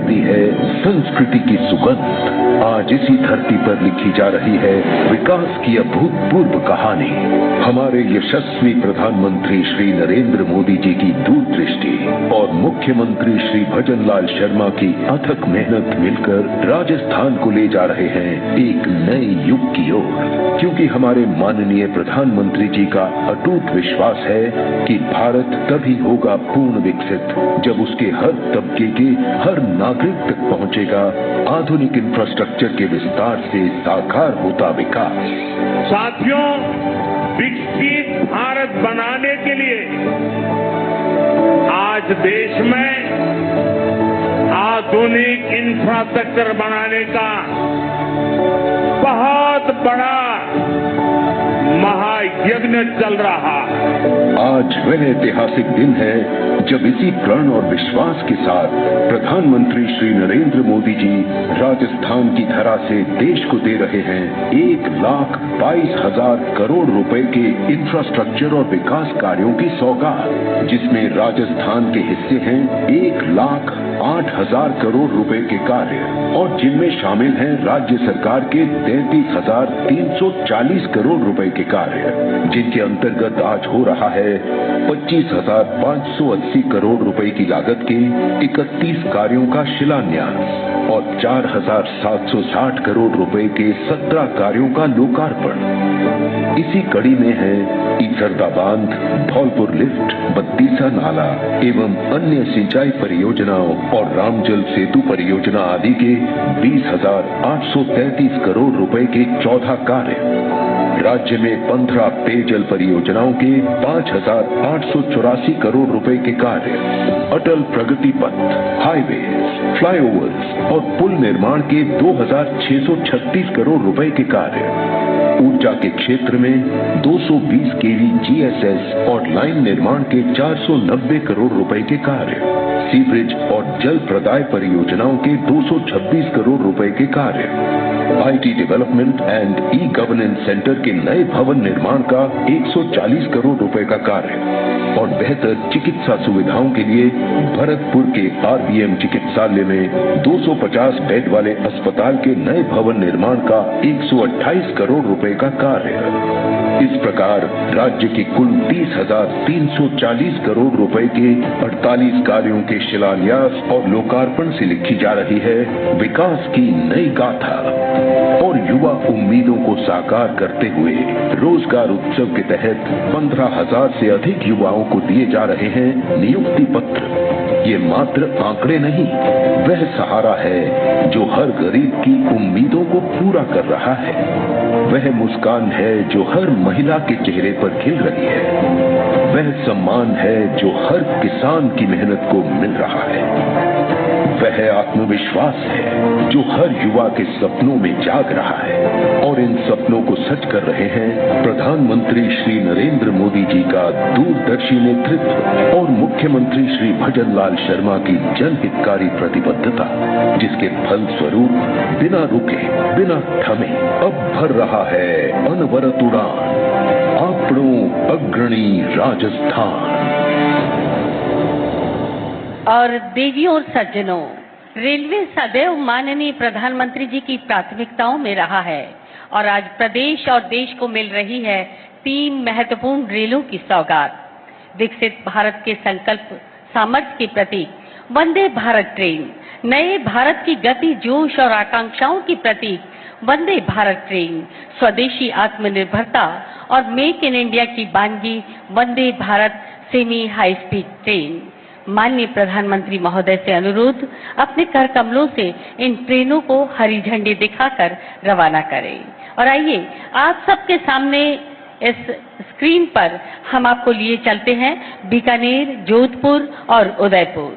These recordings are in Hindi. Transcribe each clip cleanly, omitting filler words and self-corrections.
फैलती है संस्कृति की सुगंध। आज इसी धरती पर लिखी जा रही है विकास की अभूतपूर्व कहानी। हमारे यशस्वी प्रधानमंत्री श्री नरेंद्र मोदी जी की दूरदृष्टि और मुख्यमंत्री श्री भजन लाल शर्मा की अथक मेहनत मिलकर राजस्थान को ले जा रहे हैं एक नए युग की ओर। क्योंकि हमारे माननीय प्रधानमंत्री जी का अटूट विश्वास है कि भारत तभी होगा पूर्ण विकसित जब उसके हर तबके के हर नागरिक तक पहुंचेगा आधुनिक इंफ्रास्ट्रक्चर के विस्तार से साकार होता विकास। साथियों, विकसित भारत बनाने के लिए आज देश में आधुनिक इंफ्रास्ट्रक्चर बनाने का बहुत बड़ा महायज्ञ चल रहा है। आज वह ऐतिहासिक दिन है जब इसी प्रण और विश्वास के साथ प्रधानमंत्री श्री नरेंद्र मोदी जी राजस्थान की धरा से देश को दे रहे हैं 1,22,000 करोड़ रुपए के इंफ्रास्ट्रक्चर और विकास कार्यों की सौगात, जिसमें राजस्थान के हिस्से हैं 1,08,000 करोड़ रुपए के कार्य और जिनमें शामिल हैं राज्य सरकार के 33,340 करोड़ रुपए के कार्य, जिनके अंतर्गत आज हो रहा है 25,580 करोड़ रुपए की लागत के 31 कार्यों का शिलान्यास और 4,760 करोड़ रुपए के 17 कार्यों का लोकार्पण। इसी कड़ी में है ईसरदा बांध, धौलपुर लिफ्ट, बत्तीसा नाला एवं अन्य सिंचाई परियोजनाओं और रामजल सेतु परियोजना आदि के 20,833 करोड़ रुपए के 14 कार्य। राज्य में 15 पेयजल परियोजनाओं के 5,884 करोड़ रुपए के कार्य, अटल प्रगति पथ, हाईवे, फ्लाईओवर्स और पुल निर्माण के 2,636 करोड़ रुपए के कार्य, ऊर्जा के क्षेत्र में 220 केवी जीएसएस और लाइन निर्माण के 490 करोड़ रुपए के कार्य, सीवरेज और जल प्रदाय परियोजनाओं के 226 करोड़ रुपए के कार्य, IT development and e governance centre के नए भवन निर्माण का 140 करोड़ रुपए का कार्य और बेहतर चिकित्सा सुविधाओं के लिए भरतपुर के आरबीएम चिकित्सालय में 250 बेड वाले अस्पताल के नए भवन निर्माण का 128 करोड़ रुपए का कार्य। इस प्रकार राज्य की कुल 30,340 करोड़ रुपए के 48 कार्यों के शिलान्यास और लोकार्पण से लिखी जा रही है विकास की नई गाथा। और युवा उम्मीदों को साकार करते हुए रोजगार उत्सव के तहत 15,000 से अधिक युवाओं को दिए जा रहे हैं नियुक्ति पत्र। ये मात्र आंकड़े नहीं, वह सहारा है जो हर गरीब की उम्मीदों को पूरा कर रहा है। वह मुस्कान है जो हर महिला के चेहरे पर खिल रही है। वह सम्मान है जो हर किसान की मेहनत को मिल रहा है। वह आत्मविश्वास है जो हर युवा के सपनों में जाग रहा है। और इन सपनों को सच कर रहे हैं प्रधानमंत्री श्री नरेंद्र मोदी जी का दूरदर्शी नेतृत्व और मुख्यमंत्री श्री भजन लाल शर्मा की जनहितकारी प्रतिबद्धता, जिसके फल स्वरूप बिना रुके बिना थमे अब भर रहा है अनवरत उड़ान आपणों अग्रणी राजस्थान। और देवियों और सज्जनों, रेलवे सदैव माननीय प्रधानमंत्री जी की प्राथमिकताओं में रहा है और आज प्रदेश और देश को मिल रही है 3 महत्वपूर्ण रेलों की सौगात। विकसित भारत के संकल्प सामर्थ्य के प्रतीक वंदे भारत ट्रेन, नए भारत की गति, जोश और आकांक्षाओं की प्रतीक वंदे भारत ट्रेन, स्वदेशी आत्मनिर्भरता और मेक इन इंडिया की बानगी Vande Bharat semi high speed train. माननीय प्रधानमंत्री महोदय से अनुरोध, अपने कर कमलों से इन ट्रेनों को हरी झंडी दिखाकर रवाना करें। और आइए आप सबके सामने इस स्क्रीन पर हम आपको लिए चलते हैं बीकानेर, जोधपुर और Udaipur.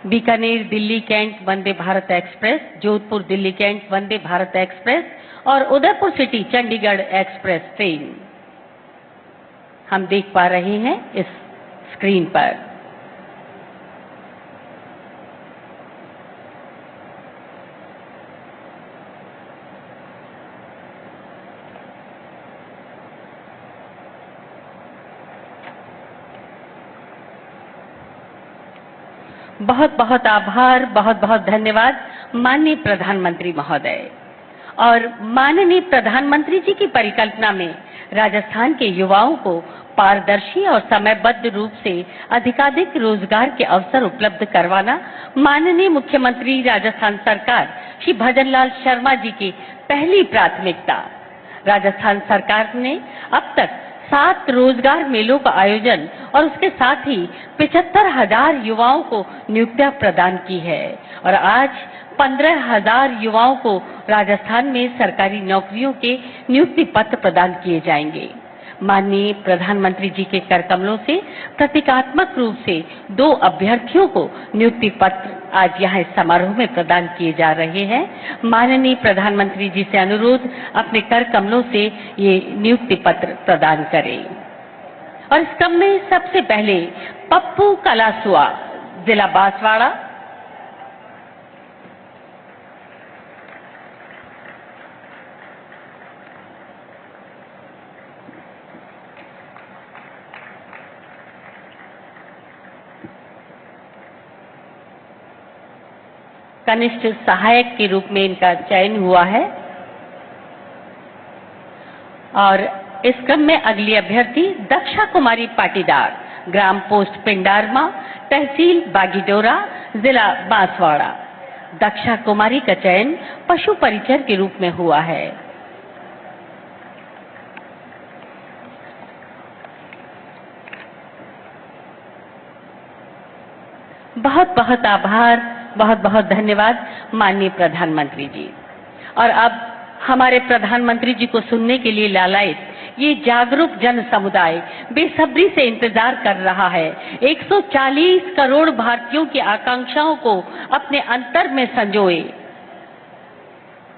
Bikaner Delhi cantt Vande Bharat express, Jodhpur Delhi cantt Vande Bharat express और Udaipur city Chandigarh express train हम देख पा रहे हैं इस स्क्रीन पर। बहुत बहुत आभार, बहुत बहुत धन्यवाद माननीय प्रधानमंत्री महोदय। और माननीय प्रधानमंत्री जी की परिकल्पना में राजस्थान के युवाओं को पारदर्शी और समयबद्ध रूप से अधिकाधिक रोजगार के अवसर उपलब्ध करवाना माननीय मुख्यमंत्री राजस्थान सरकार श्री भजनलाल शर्मा जी की पहली प्राथमिकता। राजस्थान सरकार ने अब तक 7 रोजगार मेलों का आयोजन और उसके साथ ही 75,000 युवाओं को नियुक्तियां प्रदान की है और आज 15,000 युवाओं को राजस्थान में सरकारी नौकरियों के नियुक्ति पत्र प्रदान किए जाएंगे। माननीय प्रधानमंत्री जी के कर कमलों से प्रतीकात्मक रूप से 2 अभ्यर्थियों को नियुक्ति पत्र आज यहाँ इस समारोह में प्रदान किए जा रहे हैं। माननीय प्रधानमंत्री जी से अनुरोध अपने कर कमलों से ये नियुक्ति पत्र प्रदान करें। और इस क्रम में सबसे पहले पप्पू कलासुआ, जिला बांसवाड़ा। कनिष्ठ सहायक के रूप में इनका चयन हुआ है। और इस क्रम में अगली अभ्यर्थी दक्षा कुमारी पाटीदार, ग्राम पोस्ट पिंडारमा, तहसील बागीडोरा, जिला बांसवाड़ा। दक्षा कुमारी का चयन पशु परिचर के रूप में हुआ है। बहुत बहुत आभार, बहुत बहुत धन्यवाद माननीय प्रधानमंत्री जी। और अब हमारे प्रधानमंत्री जी को सुनने के लिए लालायित ये जागरूक जन समुदाय बेसब्री से इंतजार कर रहा है। 140 करोड़ भारतीयों की आकांक्षाओं को अपने अंतर में संजोए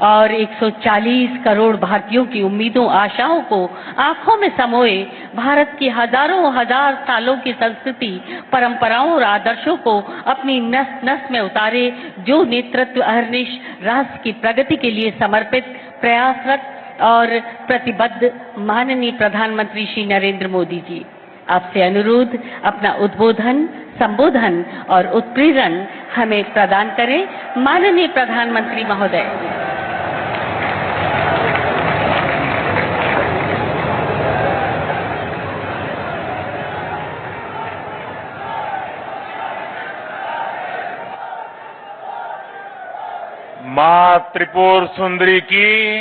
और 140 करोड़ भारतीयों की उम्मीदों आशाओं को आंखों में समोए भारत की हजारों हजार सालों की संस्कृति, परंपराओं और आदर्शों को अपनी नस नस में उतारे, जो नेतृत्व अहर्निश राष्ट्र की प्रगति के लिए समर्पित, प्रयासरत और प्रतिबद्ध माननीय प्रधानमंत्री श्री नरेंद्र मोदी जी, आपसे अनुरोध अपना उद्बोधन, संबोधन और उत्प्रेरण हमें प्रदान करें। माननीय प्रधानमंत्री महोदय। मां त्रिपुर सुंदरी की,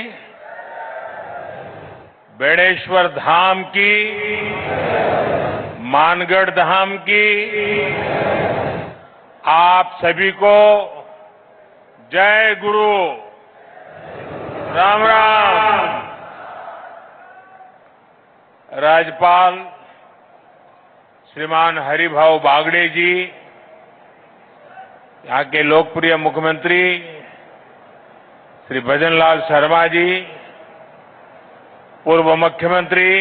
बेणेश्वर धाम की, मानगढ़ धाम की, आप सभी को जय गुरु, राम राम। राज्यपाल श्रीमान हरिभाऊ बागड़े जी, यहाँ के लोकप्रिय मुख्यमंत्री श्री भजनलाल शर्मा जी, पूर्व मुख्यमंत्री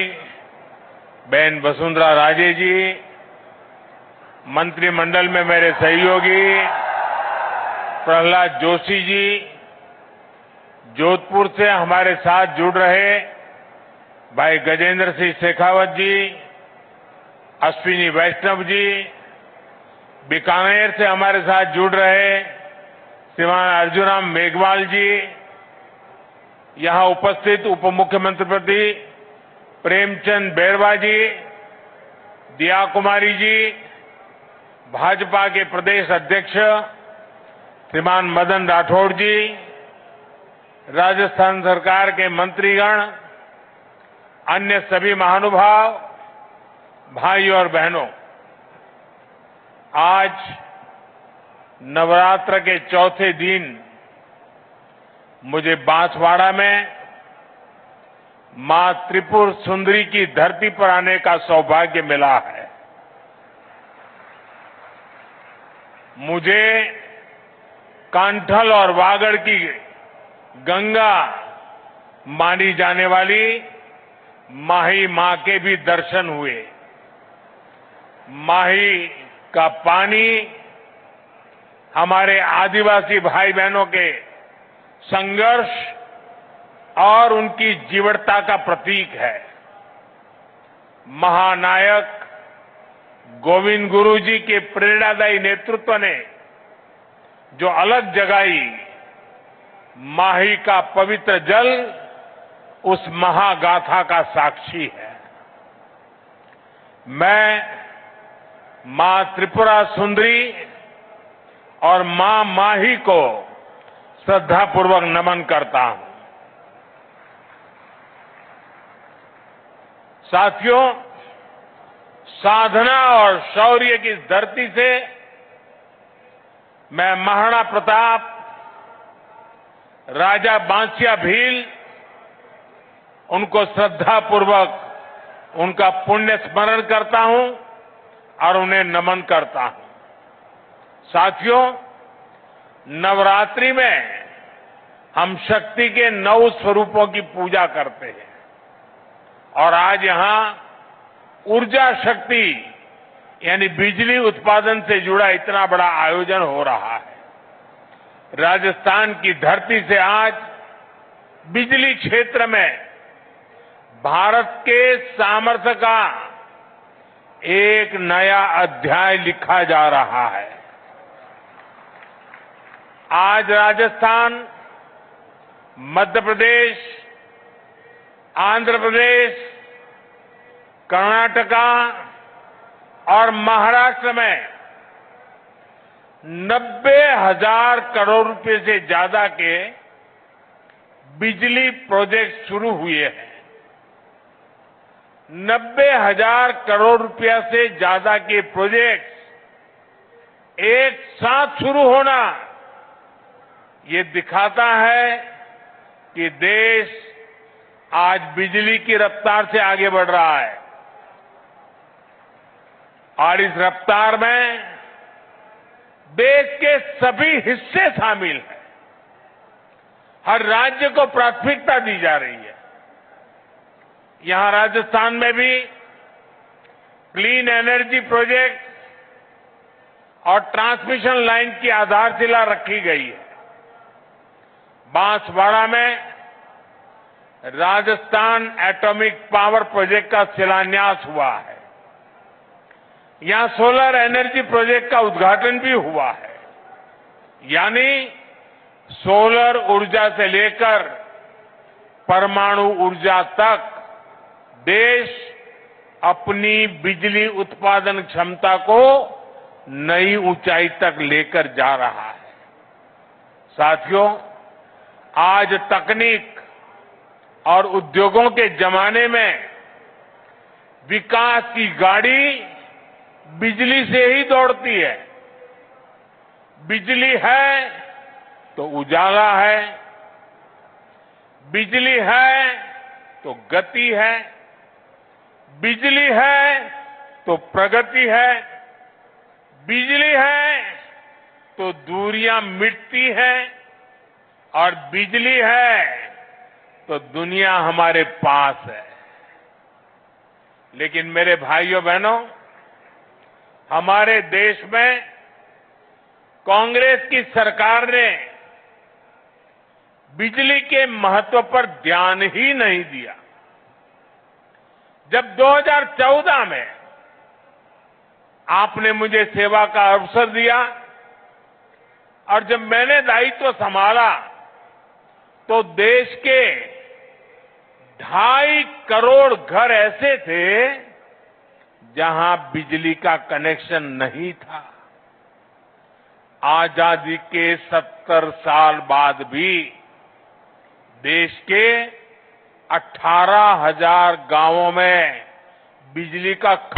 बहन वसुंधरा राजे जी, मंत्रिमंडल में मेरे सहयोगी प्रहलाद जोशी जी, जोधपुर से हमारे साथ जुड़ रहे भाई गजेंद्र सिंह शेखावत जी, अश्विनी वैष्णव जी, बीकानेर से हमारे साथ जुड़ रहे श्रीमान अर्जुनराम मेघवाल जी, यहां उपस्थित उप मुख्यमंत्री प्रेमचंद बैरवा जी, दिया कुमारी जी, भाजपा के प्रदेश अध्यक्ष श्रीमान मदन राठौड़ जी, राजस्थान सरकार के मंत्रीगण, अन्य सभी महानुभाव, भाई और बहनों, आज नवरात्र के चौथे दिन मुझे बांसवाड़ा में मां त्रिपुर सुंदरी की धरती पर आने का सौभाग्य मिला है। मुझे कांठल और वागड़ की गंगा मानी जाने वाली माही मां के भी दर्शन हुए। माही का पानी हमारे आदिवासी भाई बहनों के संघर्ष और उनकी जीवटता का प्रतीक है। महानायक गोविंद गुरु जी के प्रेरणादायी नेतृत्व ने जो अलग जगाई, माही का पवित्र जल उस महागाथा का साक्षी है। मैं मां त्रिपुरा सुंदरी और मां माही को श्रद्धापूर्वक नमन करता हूं। साथियों, साधना और शौर्य की इस धरती से मैं महाराणा प्रताप, राजा बांसिया भील, उनको श्रद्धापूर्वक उनका पुण्य स्मरण करता हूं और उन्हें नमन करता हूं। साथियों, नवरात्रि में हम शक्ति के 9 स्वरूपों की पूजा करते हैं और आज यहां ऊर्जा शक्ति यानी बिजली उत्पादन से जुड़ा इतना बड़ा आयोजन हो रहा है। राजस्थान की धरती से आज बिजली क्षेत्र में भारत के सामर्थ्य का एक नया अध्याय लिखा जा रहा है। आज राजस्थान, मध्य प्रदेश, आंध्र प्रदेश, कर्नाटका और महाराष्ट्र में 90,000 करोड़ रुपए से ज्यादा के बिजली प्रोजेक्ट शुरू हुए हैं। 90,000 करोड़ रुपया से ज्यादा के प्रोजेक्ट एक साथ शुरू होना ये दिखाता है कि देश आज बिजली की रफ्तार से आगे बढ़ रहा है और इस रफ्तार में देश के सभी हिस्से शामिल हैं। हर राज्य को प्राथमिकता दी जा रही है। यहां राजस्थान में भी क्लीन एनर्जी प्रोजेक्ट और ट्रांसमिशन लाइन की आधारशिला रखी गई है। बांसवाड़ा में राजस्थान एटॉमिक पावर प्रोजेक्ट का शिलान्यास हुआ है। यहां सोलर एनर्जी प्रोजेक्ट का उद्घाटन भी हुआ है। यानी सोलर ऊर्जा से लेकर परमाणु ऊर्जा तक देश अपनी बिजली उत्पादन क्षमता को नई ऊंचाई तक लेकर जा रहा है। साथियों, आज तकनीक और उद्योगों के जमाने में विकास की गाड़ी बिजली से ही दौड़ती है। बिजली है तो उजाला है, बिजली है तो गति है, बिजली है तो प्रगति है, बिजली है तो दूरियां मिटती हैं और बिजली है तो दुनिया हमारे पास है। लेकिन मेरे भाइयों बहनों, हमारे देश में कांग्रेस की सरकार ने बिजली के महत्व पर ध्यान ही नहीं दिया। जब 2014 में आपने मुझे सेवा का अवसर दिया और जब मैंने दायित्व संभाला तो देश के 2.5 करोड़ घर ऐसे थे जहां बिजली का कनेक्शन नहीं था। आजादी के 70 साल बाद भी देश के 18,000 गांवों में बिजली का